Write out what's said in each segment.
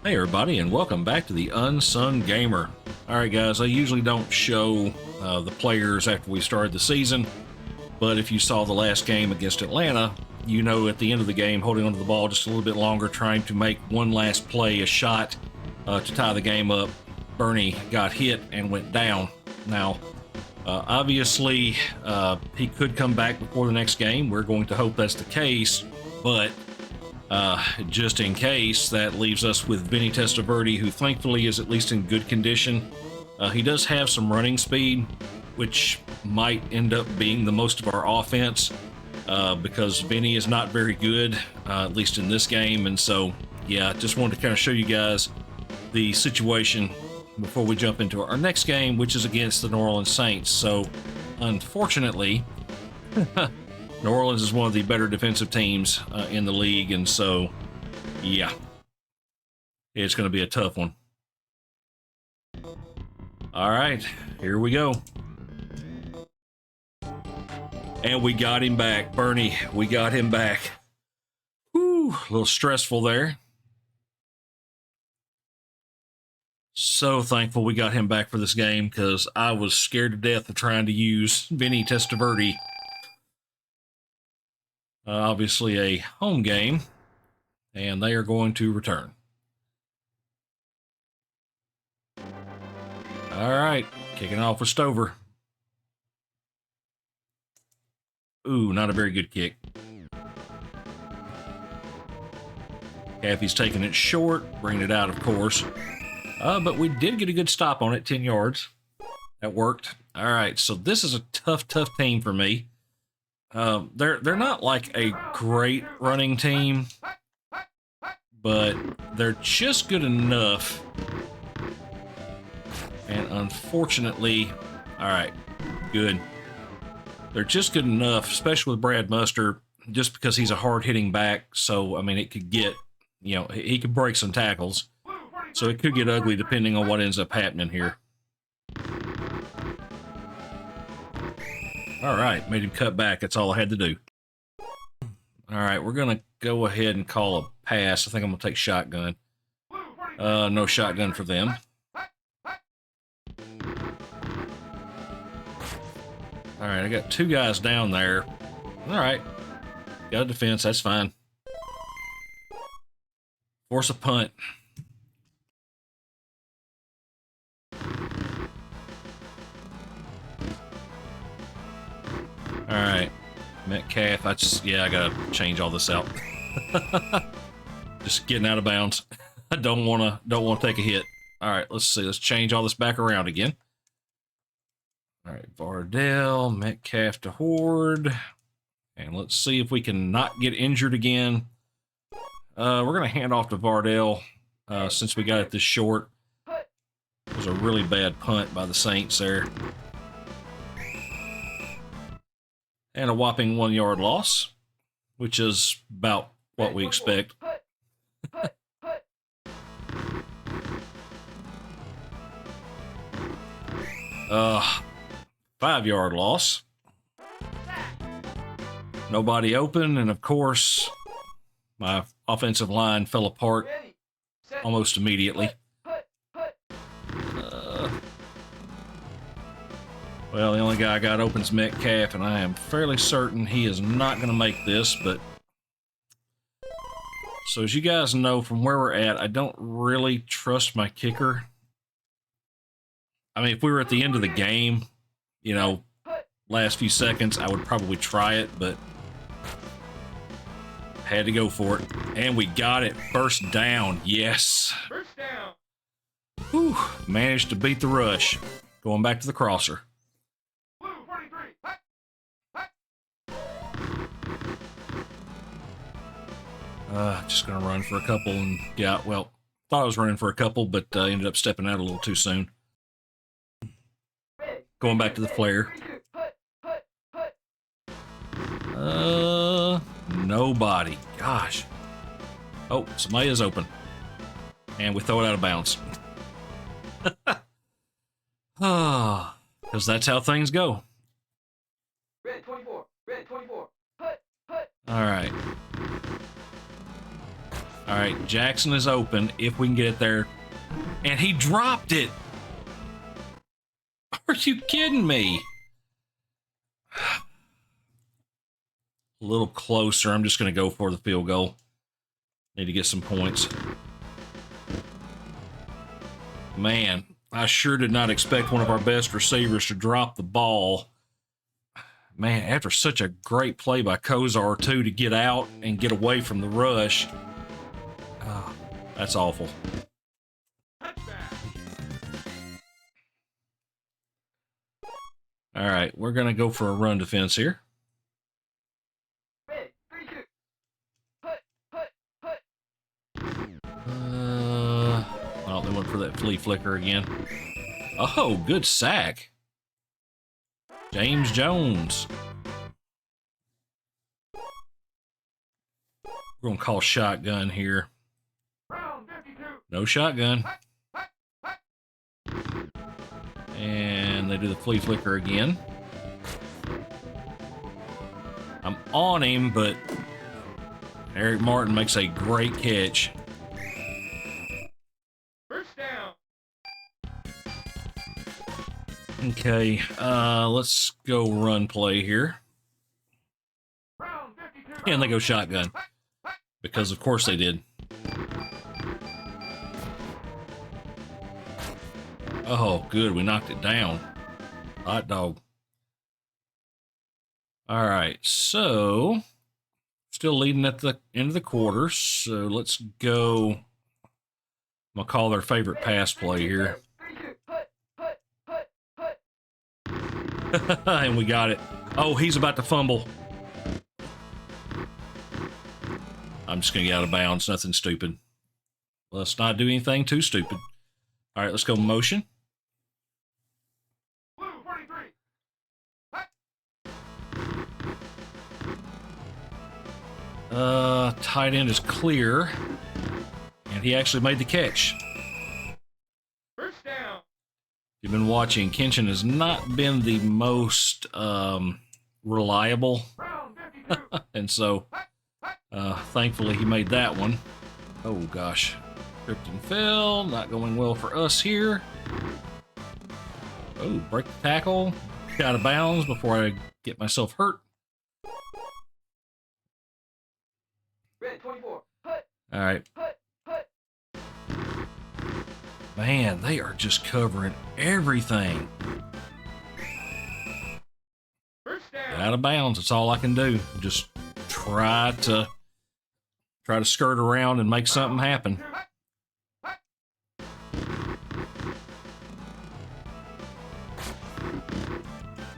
Hey everybody, and welcome back to the Unsung Gamer. Alright guys, I usually don't show the players after we started the season, but if you saw the last game against Atlanta, you know at the end of the game, holding onto the ball just a little bit longer, trying to make one last play, a shot to tie the game up, Bernie got hit and went down. Now, obviously, he could come back before the next game. We're going to hope that's the case, but just in case, that leaves us with Vinny Testaverde, who thankfully is at least in good condition. He does have some running speed, which might end up being the most of our offense, because Vinny is not very good, at least in this game. And so, yeah, just wanted to kind of show you guys the situation before we jump into our next game, which is against the New Orleans Saints. So, unfortunately, New Orleans is one of the better defensive teams in the league, and so, yeah, it's going to be a tough one. All right, here we go. And we got him back, Bernie. We got him back. Whew, a little stressful there. So thankful we got him back for this game, because I was scared to death of trying to use Vinny Testaverde. Obviously a home game, and they are going to return. All right, kicking off with Stover. Ooh, not a very good kick. Caffey's taking it short, bringing it out, of course. But we did get a good stop on it, 10 yards. That worked. All right, so this is a tough team for me. They're not like a great running team, but they're just good enough. And unfortunately, all right, good. They're just good enough, especially with Brad Muster, just because he's a hard-hitting back. So, I mean, it could get, he could break some tackles. So it could get ugly depending on what ends up happening here. All right, made him cut back. That's all I had to do. All right, we're going to go ahead and call a pass. I think I'm going to take shotgun. No shotgun for them. All right, I got two guys down there. All right, got a defense. That's fine. Force a punt. All right, Metcalf. I gotta change all this out. Just getting out of bounds. I don't wanna take a hit. All right, let's see. Let's change all this back around again. All right, Vardell, Metcalf to Horde, and let's see if we can not get injured again. We're gonna hand off to Vardell since we got it this short. It was a really bad punt by the Saints there. And a whopping 1 yard loss, which is about what we expect. 5 yard loss. Nobody open, and of course, my offensive line fell apart almost immediately. Well, the only guy I got open is Metcalf, and I am fairly certain he is not going to make this, but... So as you guys know from where we're at, I don't really trust my kicker. I mean, if we were at the end of the game, last few seconds, I would probably try it, but... Had to go for it. And we got it. First down. Yes. First down. Whew. Managed to beat the rush. Going back to the crosser. Just gonna run for a couple, and yeah, well, thought I was running for a couple, but ended up stepping out a little too soon. Going back to the flare. Nobody. Gosh. Oh, somebody is open. And we throw it out of bounds. Because that's how things go. Red 24. Red 24. All right. All right, Jackson is open if we can get it there. And he dropped it. Are you kidding me? A little closer. I'm just going to go for the field goal. Need to get some points. Man, I sure did not expect one of our best receivers to drop the ball. Man, after such a great play by Kosar, too, to get out and get away from the rush. Oh, that's awful. All right, we're going to go for a run defense here. Oh, they went for that flea flicker again. Oh, good sack. James Jones. We're going to call shotgun here. No shotgun. And they do the flea flicker again. I'm on him, but Eric Martin makes a great catch. First down. Okay, let's go run play here. And they go shotgun. Because of course they did. Oh, good. We knocked it down. Hot dog. All right, so still leading at the end of the quarter. So let's go. I'm going to call their favorite pass play here. And we got it. Oh, he's about to fumble. I'm just going to get out of bounds. Nothing stupid. Let's not do anything too stupid. All right, let's go motion. Tight end is clear. And he actually made the catch. First down. You've been watching, Kenshin has not been the most reliable. And so, thankfully, he made that one. Oh, gosh. Tripped and fell. Not going well for us here. Oh, break the tackle. Out of bounds before I get myself hurt. Red 24. All right. Man, they are just covering everything. First down. Out of bounds. That's all I can do. Just try to skirt around and make something happen.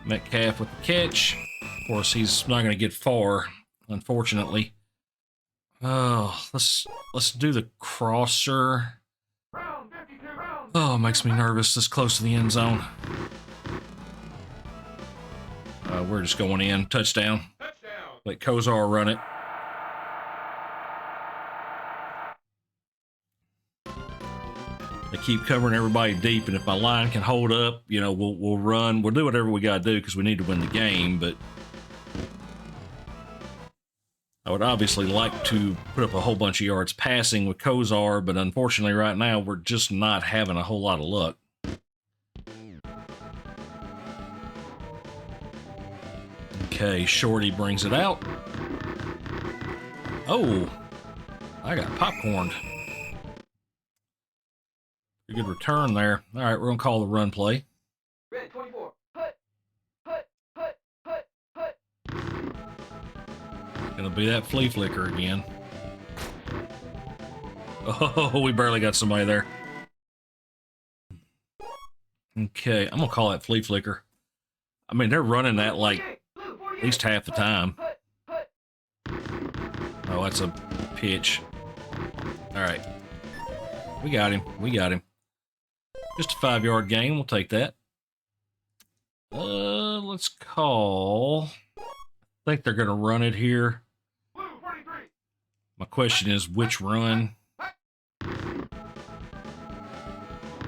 Metcalf with the catch. Of course, he's not going to get far, unfortunately. Oh, let's do the crosser. Oh, it makes me nervous this close to the end zone. We're just going in. Touchdown. Let Kosar run it. They keep covering everybody deep, and if my line can hold up, you know, we'll run. We'll do whatever we got to do because we need to win the game, but I would obviously like to put up a whole bunch of yards passing with Kosar, but unfortunately right now we're just not having a whole lot of luck. Okay, Shorty brings it out. Oh, I got popcorned. Pretty good return there. All right, we're going to call the run play. Red 24. Gonna be that flea flicker again. Oh, we barely got somebody there. Okay, I'm gonna call that flea flicker. I mean, they're running that like at least half the time. Oh, that's a pitch. All right. We got him. We got him. Just a 5-yard gain. We'll take that. Let's call. I think they're going to run it here. My question is, which run?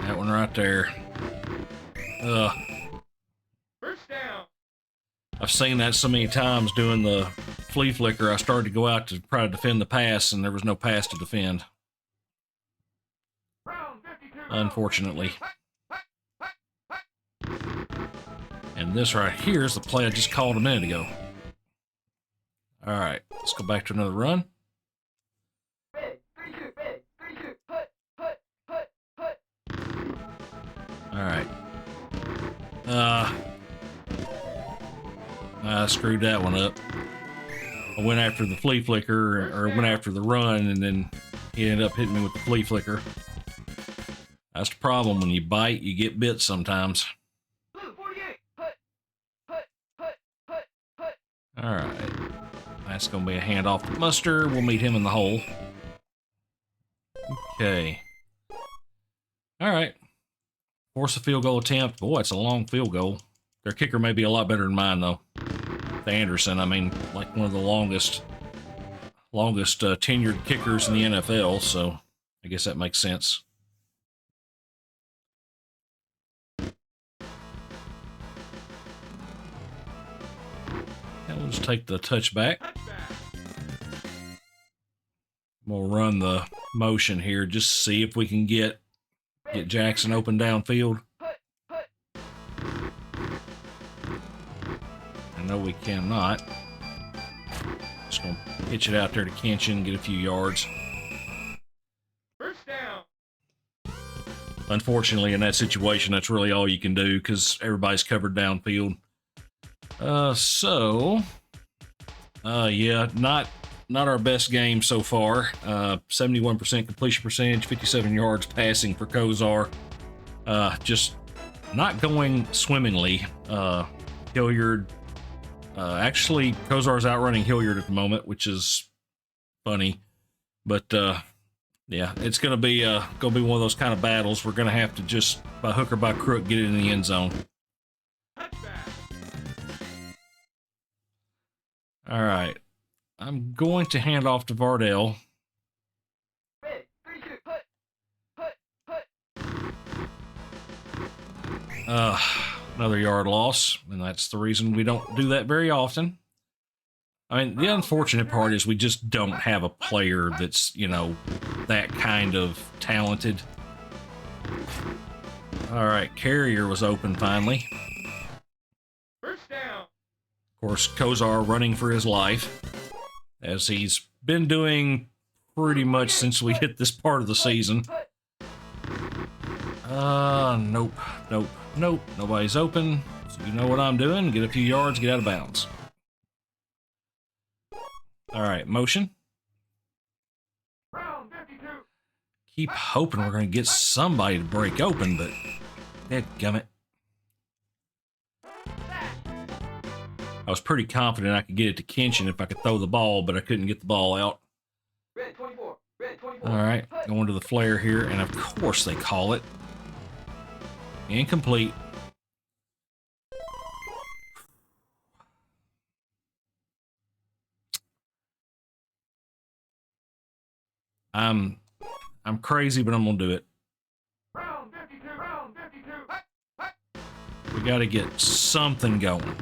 That one right there. First down. I've seen that so many times doing the flea flicker, I started to go out to try to defend the pass, and there was no pass to defend. Unfortunately. And this right here is the play I just called a minute ago. All right, let's go back to another run. All right. I screwed that one up. I went after the flea flicker, or went after the run, and then he ended up hitting me with the flea flicker. That's the problem. When you bite, you get bit sometimes. All right. That's going to be a handoff to Muster. We'll meet him in the hole. Okay. All right. Force a field goal attempt. Boy, it's a long field goal. Their kicker may be a lot better than mine, though. The Anderson, I mean, like one of the longest tenured kickers in the NFL, so I guess that makes sense. And we'll just take the touchback. We'll run the motion here, just to see if we can get Jackson open downfield. I know we cannot. Just gonna pitch it out there to Kenshin, get a few yards. First down. Unfortunately, in that situation, that's really all you can do because everybody's covered downfield. Yeah, not our best game so far. 71% completion percentage, 57 yards passing for Kosar. Just not going swimmingly. Hilliard, actually, Kosar's outrunning Hilliard at the moment, which is funny. But yeah, it's gonna be one of those kind of battles. We're gonna have to just by hook or by crook get it in the end zone. All right, I'm going to hand off to Vardell. Another yard loss, and that's the reason we don't do that very often. I mean, the unfortunate part is we just don't have a player that's, you know, that kind of talented. All right, Carrier was open finally. First down. Of course, Kosar running for his life, as he's been doing pretty much since we hit this part of the season. Nope. Nobody's open. So you know what I'm doing. Get a few yards, get out of bounds. All right, motion. Keep hoping we're going to get somebody to break open, but dadgummit. I was pretty confident I could get it to Kenshin if I could throw the ball, but I couldn't get the ball out. Red 24. Red 24. All right, going to the flare here, and of course they call it. Incomplete. I'm crazy, but I'm gonna do it. Round 52. Round 52. We got to get something going.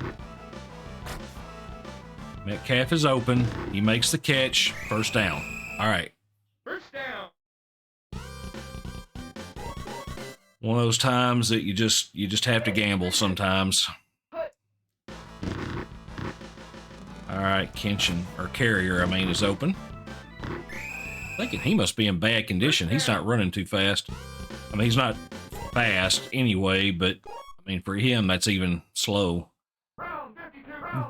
Metcalf is open. He makes the catch. First down. All right. First down. One of those times that you just have to gamble sometimes. All right, Kenshin, or Carrier, I mean, is open. Thinking he must be in bad condition. He's not running too fast. I mean, he's not fast anyway, but I mean, for him, that's even slow.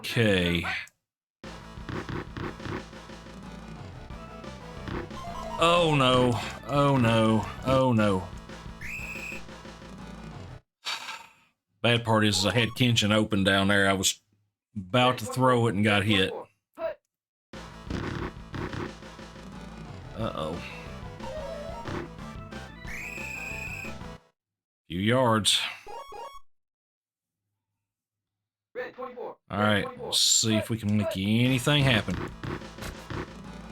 Okay. Oh no. Oh no. Oh no. Bad part is I had Kenshin open down there. I was about to throw it and got hit. Uh-oh. Few yards. All right, let's see if we can make anything happen.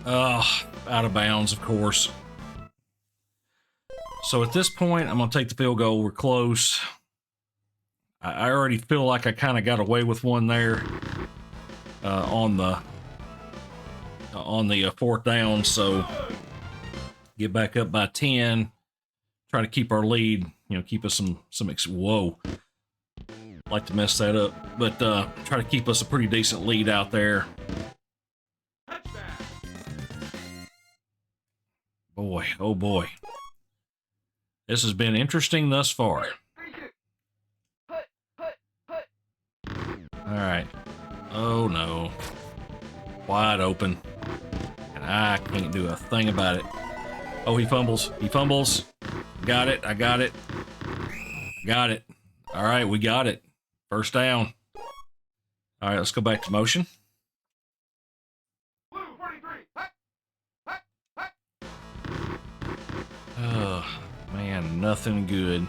Oh, out of bounds, of course. So at this point, I'm going to take the field goal. We're close. I already feel like I kind of got away with one there on the on the fourth down, so get back up by 10. Try to keep our lead, keep us some whoa. Like to mess that up, but try to keep us a pretty decent lead out there. Boy, oh boy. This has been interesting thus far. Alright. Oh no. Wide open. And I can't do a thing about it. Oh, he fumbles. He fumbles. Got it. I got it. Got it. Alright, we got it. First down. Alright, let's go back to motion. Oh, man, nothing good.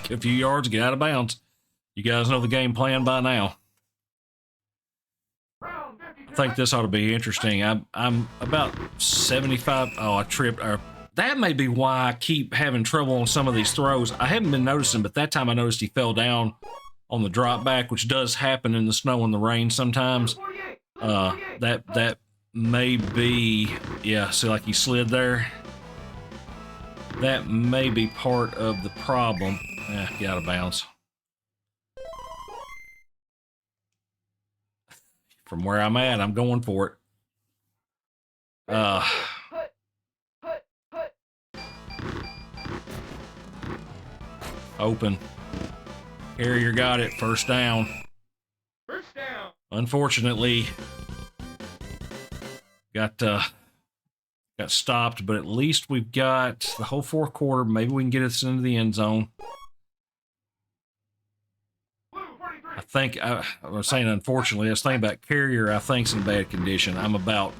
A few yards, get out of bounds. You guys know the game plan by now. I think this ought to be interesting. I'm about 75. Oh, I tripped. That may be why I keep having trouble on some of these throws. I haven't been noticing, but that time I noticed he fell down on the drop back, which does happen in the snow and the rain sometimes. That may be, yeah, see, like he slid there. That may be part of the problem. Get out of bounds. From where I'm at, I'm going for it. Open. Carrier got it. First down. First down. Unfortunately, got stopped, but at least we've got the whole fourth quarter. Maybe we can get us into the end zone. I think I was saying, unfortunately, I was thinking about Carrier. I think's in bad condition. I'm about.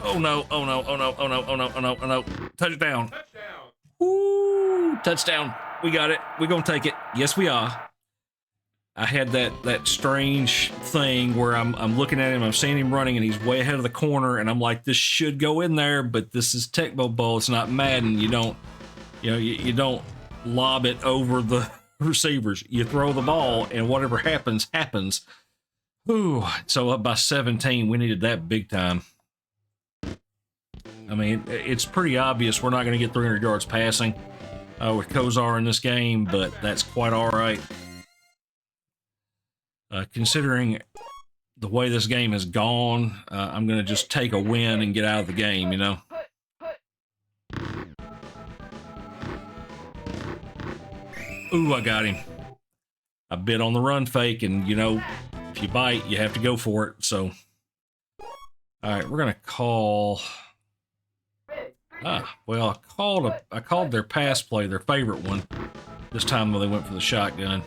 Oh no! Oh no! Oh no! Oh no! Oh no! Oh no! Oh no! Touchdown! Touchdown. Woo! Touchdown! We got it. We're gonna take it. Yes, we are. I had that strange thing where I'm looking at him, I'm seeing him running, and he's way ahead of the corner, and I'm like, this should go in there, but this is Tecmo Bowl. It's not Madden. You don't, you don't lob it over the receivers. You throw the ball, and whatever happens, happens. Ooh, so up by 17, we needed that big time. I mean, it's pretty obvious we're not going to get 300 yards passing with Kosar in this game, but that's quite all right. Considering the way this game has gone, I'm going to just take a win and get out of the game, Ooh, I got him. I bit on the run fake, and, if you bite, you have to go for it, so. All right, we're going to call... well, I called their pass play, their favorite one. This time they went for the shotgun.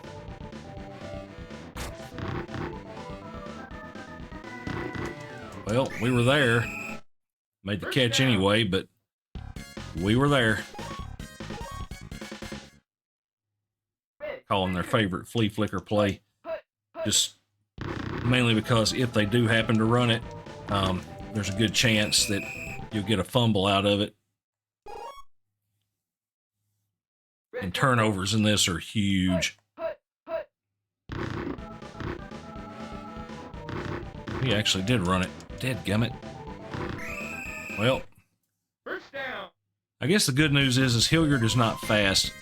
Well, we were there. Made the catch anyway, but we were there. Calling their favorite flea flicker play. Just mainly because if they do happen to run it, there's a good chance that you'll get a fumble out of it. And turnovers in this are huge. He actually did run it. Dadgummit. Well, First down. I guess the good news is Hilliard is not fast.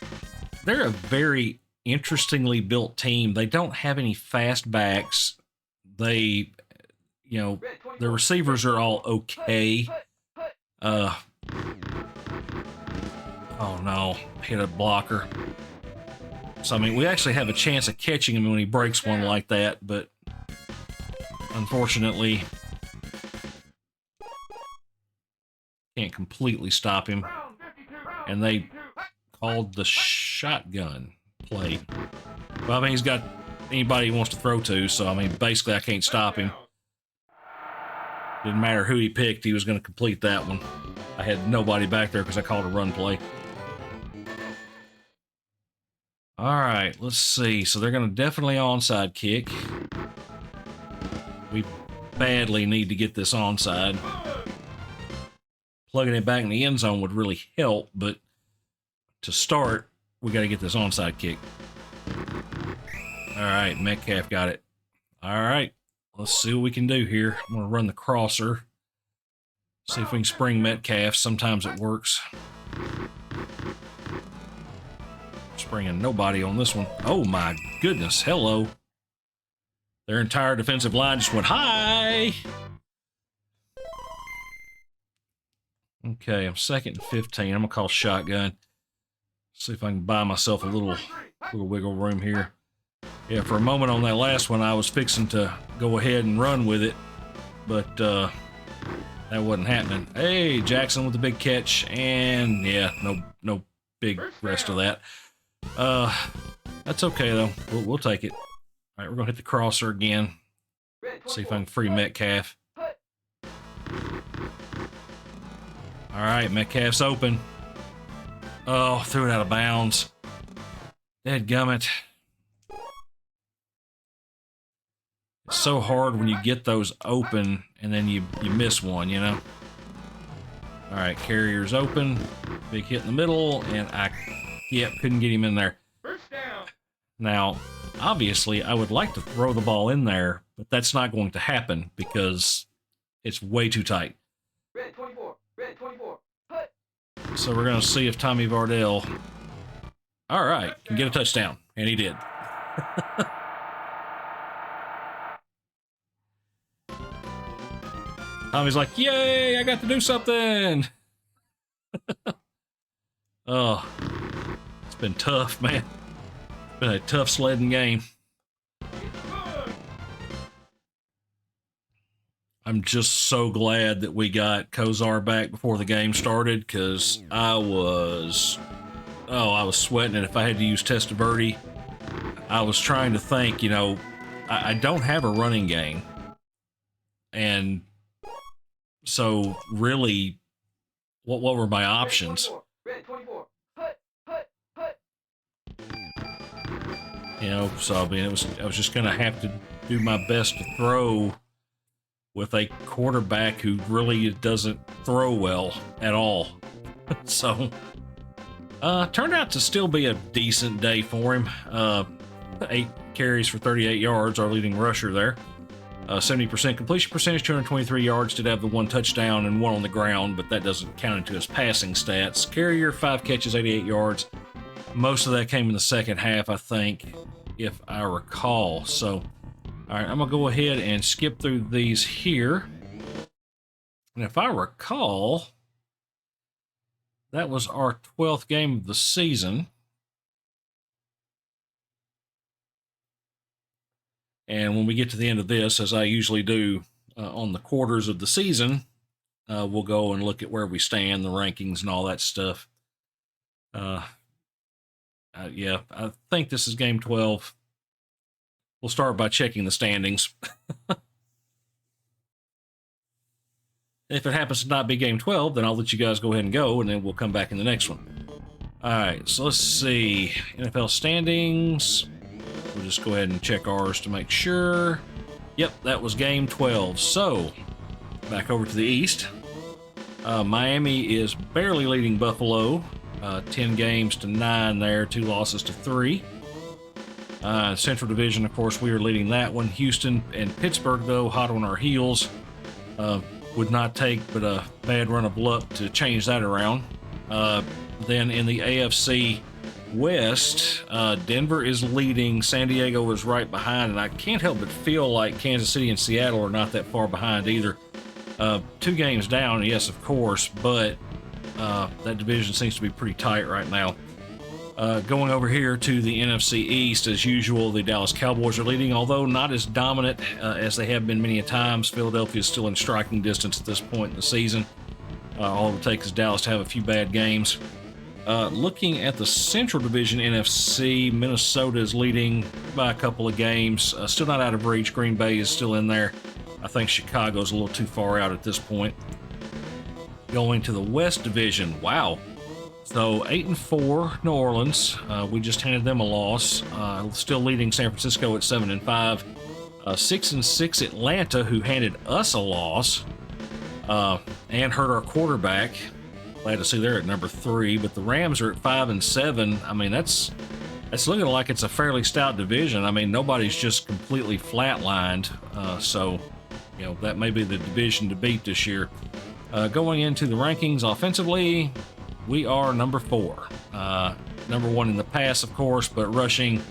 They're a very interestingly built team. They don't have any fast backs. They, their receivers are all okay. Oh no, hit a blocker. So, I mean, we actually have a chance of catching him when he breaks one like that, but unfortunately, can't completely stop him. And they called the shotgun play. Well, I mean, he's got anybody he wants to throw to, so, I mean, basically I can't stop him. Didn't matter who he picked, he was going to complete that one. I had nobody back there because I called a run play. All right, let's see. So they're going to definitely onside kick. We badly need to get this onside. Plugging it back in the end zone would really help, but to start, we got to get this onside kick. All right, Metcalf got it. All right, Let's see what we can do here. I'm going to run the crosser. See if we can spring Metcalf. Sometimes it works. Springing nobody on this one. Oh my goodness. Hello. Their entire defensive line just went high. Okay, I'm 2nd and 15. I'm going to call shotgun. See if I can buy myself a little wiggle room here. Yeah, for a moment on that last one, I was fixing to go ahead and run with it, but that wasn't happening. Hey, Jackson with the big catch, and yeah, no big rest of that. That's okay though. We'll take it. All right, we're gonna hit the crosser again. See if I can free Metcalf. All right, Metcalf's open. Oh, threw it out of bounds. Dadgummit. It's so hard when you get those open and then you miss one, you know? All right, carrier's open. Big hit in the middle, and couldn't get him in there. First down. Now, obviously, I would like to throw the ball in there, but that's not going to happen because it's way too tight. Red 24. Red 24. So we're going to see if Tommy Vardell, all right, can get a touchdown. And he did. Tommy's like, yay, I got to do something. Oh, it's been tough, man. It's been a tough sledding game. I'm just so glad that we got Kosar back before the game started, because I was sweating it if I had to use Testaverde. I was trying to think, you know, I don't have a running game. And so really, what were my options? Red 24. You know, so I mean, I was just gonna have to do my best to throw with a quarterback who really doesn't throw well at all. So, turned out to still be a decent day for him. 8 carries for 38 yards, our leading rusher there. 70% completion percentage, 223 yards, did have the 1 touchdown and 1 on the ground, but that doesn't count into his passing stats. Carrier, 5 catches, 88 yards. Most of that came in the second half, I think, if I recall. So, all right, I'm going to go ahead and skip through these here. And if I recall, that was our 12th game of the season. And when we get to the end of this, as I usually do on the quarters of the season, we'll go and look at where we stand, the rankings and all that stuff. Yeah, I think this is game 12. We'll start by checking the standings. If it happens to not be game 12, then I'll let you guys go ahead and go, and then we'll come back in the next one. All right, so let's see. NFL standings. We'll just go ahead and check ours to make sure. Yep, that was game 12. So, back over to the East. Miami is barely leading Buffalo. 10 games to 9 there, 2 losses to 3. Central Division, of course, we are leading that one. Houston and Pittsburgh, though, hot on our heels. Would not take but a bad run of luck to change that around. Then in the AFC West, Denver is leading. San Diego is right behind, and I can't help but feel like Kansas City and Seattle are not that far behind either. 2 games down, yes, of course, but that division seems to be pretty tight right now. Going over here to the NFC East, as usual, the Dallas Cowboys are leading, although not as dominant as they have been many a times. Philadelphia is still in striking distance at this point in the season. All it will take is Dallas to have a few bad games. Looking at the Central Division NFC, Minnesota is leading by a couple of games. Still not out of reach. Green Bay is still in there. I think Chicago's a little too far out at this point. Going to the West Division, wow. So 8-4 New Orleans. We just handed them a loss. Still leading San Francisco at 7-5. 6-6 Atlanta, who handed us a loss and hurt our quarterback. Glad to see they're at number 3. But the Rams are at 5-7. I mean, that's It's looking like it's a fairly stout division. I mean, nobody's just completely flatlined. So, you know, that may be the division to beat this year. Going into the rankings offensively, we are number 4. Number 1 in the pass, of course, but rushing,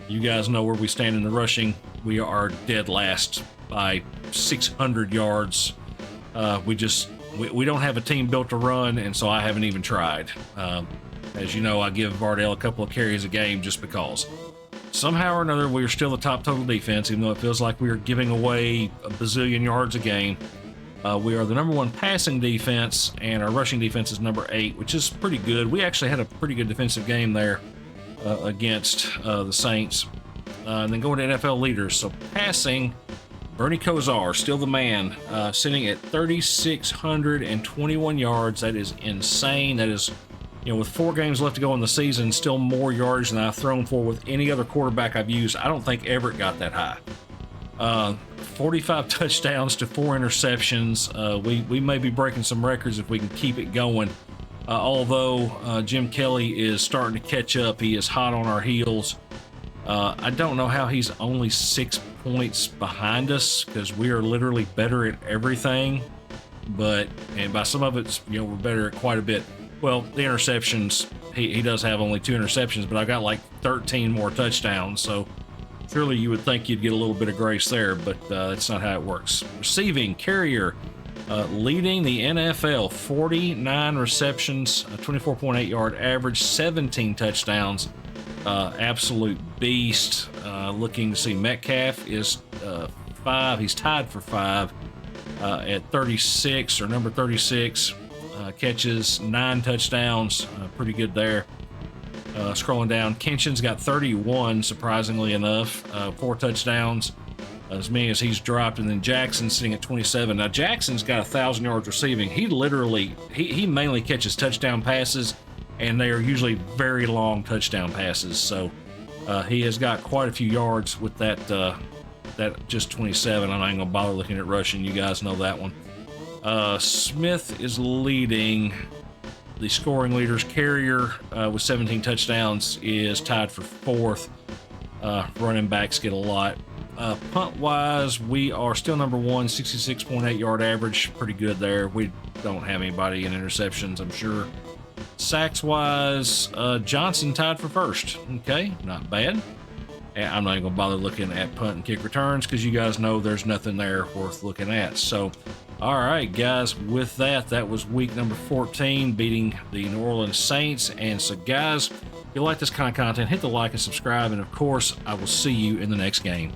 you guys know where we stand in the rushing. We are dead last by 600 yards. We don't have a team built to run, and so I haven't even tried. As you know, I give Vardell a couple of carries a game just because. Somehow or another, we are still the top total defense, even though it feels like we are giving away a bazillion yards a game. We are the number 1 passing defense, and our rushing defense is number 8, which is pretty good. We actually had a pretty good defensive game there against the Saints. And then going to NFL leaders. So passing, Bernie Kosar, still the man, sitting at 3,621 yards. That is insane. That is, you know, with 4 games left to go in the season, still more yards than I've thrown for with any other quarterback I've used. I don't think Everett got that high. 45 touchdowns to 4 interceptions. We may be breaking some records if we can keep it going. Although Jim Kelly is starting to catch up. He is hot on our heels. I don't know how he's only 6 points behind us, because we are literally better at everything. And by some of it's, you know, we're better at quite a bit. Well, the interceptions, he does have only 2 interceptions, but I got like 13 more touchdowns. So surely you would think you'd get a little bit of grace there, but that's not how it works. Receiving, Carrier, leading the NFL, 49 receptions, a 24.8 yard average, 17 touchdowns. Absolute beast. Looking to see Metcalf is 5. He's tied for 5 at 36, or number 36. Catches, 9 touchdowns. Pretty good there. Scrolling down, Kenshin's got 31, surprisingly enough. 4 touchdowns, as many as he's dropped. And then Jackson's sitting at 27. Now, Jackson's got 1,000 yards receiving. He literally, he mainly catches touchdown passes, and they are usually very long touchdown passes. So he has got quite a few yards with that just 27. I'm not even gonna bother looking at rushing. You guys know that one. Smith is leading the scoring leaders. Carrier with 17 touchdowns is tied for 4th. Running backs get a lot. Punt wise, we are still number 1, 66.8 yard average. Pretty good there. We don't have anybody in interceptions, I'm sure. Sacks wise, Johnson tied for 1st. Okay, not bad. And I'm not even gonna bother looking at punt and kick returns, because you guys know there's nothing there worth looking at. So, all right, guys, with that was week number 14, beating the New Orleans Saints. And so, guys, if you like this kind of content, hit the like and subscribe. And of course, I will see you in the next game.